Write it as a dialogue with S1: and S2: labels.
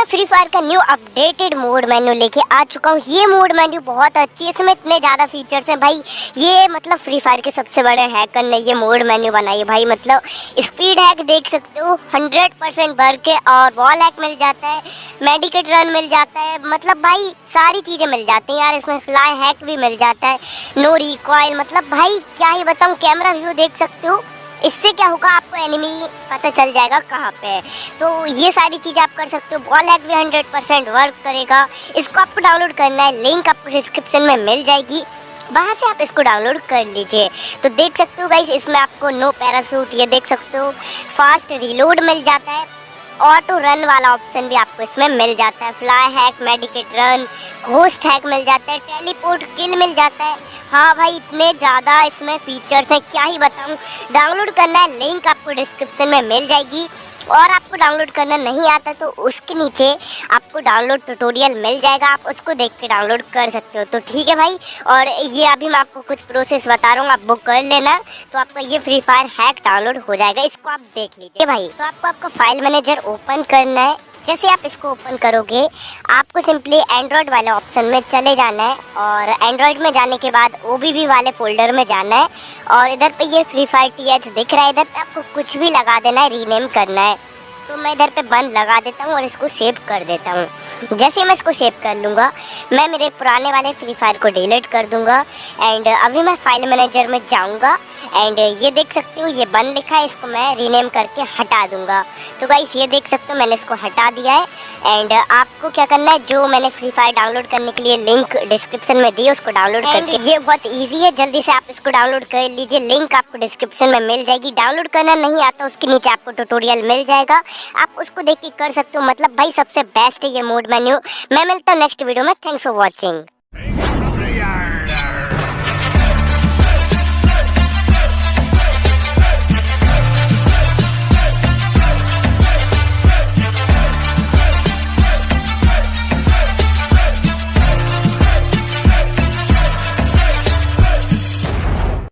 S1: Free fire का new updated mode menu लेके आ चुका हूँ। ये मोड मेन्यू बहुत अच्छी है, इसमें इतने ज़्यादा फीचर्स हैं भाई। ये मतलब फ्री फायर के सबसे बड़े हैकर ने ये मोड मेन्यू बनाई है भाई। मतलब स्पीड हैक देख सकते हो 100% भर के, और वॉल हैक मिल जाता है, मेडिकेट रन मिल जाता है, मतलब भाई सारी चीज़ें मिल जाती हैं यार। इसमें फ्लाई हैक भी मिल जाता है, नो रिकॉइल, मतलब भाई क्या ही बताऊँ। कैमरा व्यू देख सकते हो, इससे क्या होगा आपको एनिमी पता चल जाएगा कहाँ पे है। तो ये सारी चीज़ आप कर सकते हो। बॉल हैक भी 100% वर्क करेगा। इसको आपको डाउनलोड करना है, लिंक आपको डिस्क्रिप्शन में मिल जाएगी, वहाँ से आप इसको डाउनलोड कर लीजिए। तो देख सकते हो गाइस, इसमें आपको नो पैराशूट, ये देख सकते हो, फास्ट रिलोड मिल जाता है, ऑटो रन वाला ऑप्शन भी आपको इसमें मिल जाता है, fly hack, medicate run, ghost hack मिल जाता है, टेलीपोर्ट किल मिल जाता है। हाँ भाई, इतने ज़्यादा इसमें फीचर्स हैं, क्या ही बताऊँ। डाउनलोड करना है, लिंक आपको डिस्क्रिप्शन में मिल जाएगी। और आपको डाउनलोड करना नहीं आता तो उसके नीचे आपको डाउनलोड ट्यूटोरियल मिल जाएगा, आप उसको देख के डाउनलोड कर सकते हो। तो ठीक है भाई, और ये अभी मैं आपको कुछ प्रोसेस बता रहा हूँ, आप बुक कर लेना, तो आपका ये फ्री फायर हैक डाउनलोड हो जाएगा। इसको आप देख लीजिए भाई। तो आपको आपका फाइल मैनेजर ओपन करना है। जैसे आप इसको ओपन करोगे, आपको सिंपली एंड्रॉयड वाले ऑप्शन में चले जाना है, और एंड्रॉयड में जाने के बाद OBB वाले फोल्डर में जाना है, और इधर पे ये फ्री फायर TH दिख रहा है, इधर पे आपको कुछ भी लगा देना है, रीनेम करना है। तो मैं इधर पे बंद लगा देता हूँ और इसको सेव कर देता हूँ। जैसे मैं इसको सेव कर लूँगा, मैं मेरे पुराने वाले फ्री फायर को डिलीट कर दूँगा। एंड अभी मैं फाइल मैनेजर में जाऊँगा, एंड ये देख सकते हो, ये बंद लिखा है, इसको मैं रीनेम करके हटा दूँगा। तो गाइस ये देख सकते हो, मैंने इसको हटा दिया है। एंड आपको क्या करना है, जो मैंने फ्री फायर डाउनलोड करने के लिए लिंक डिस्क्रिप्शन में दी, उसको डाउनलोड करके, ये बहुत इजी है, जल्दी से आप इसको डाउनलोड कर लीजिए। लिंक आपको डिस्क्रिप्शन में मिल जाएगी। डाउनलोड करना नहीं आता, उसके नीचे आपको ट्यूटोरियल मिल जाएगा, आप उसको देख के कर सकते हो। मतलब भाई सबसे बेस्ट है ये मोड मेन्यू। मैं मिलता हूँ नेक्स्ट वीडियो में। Thanks for watching.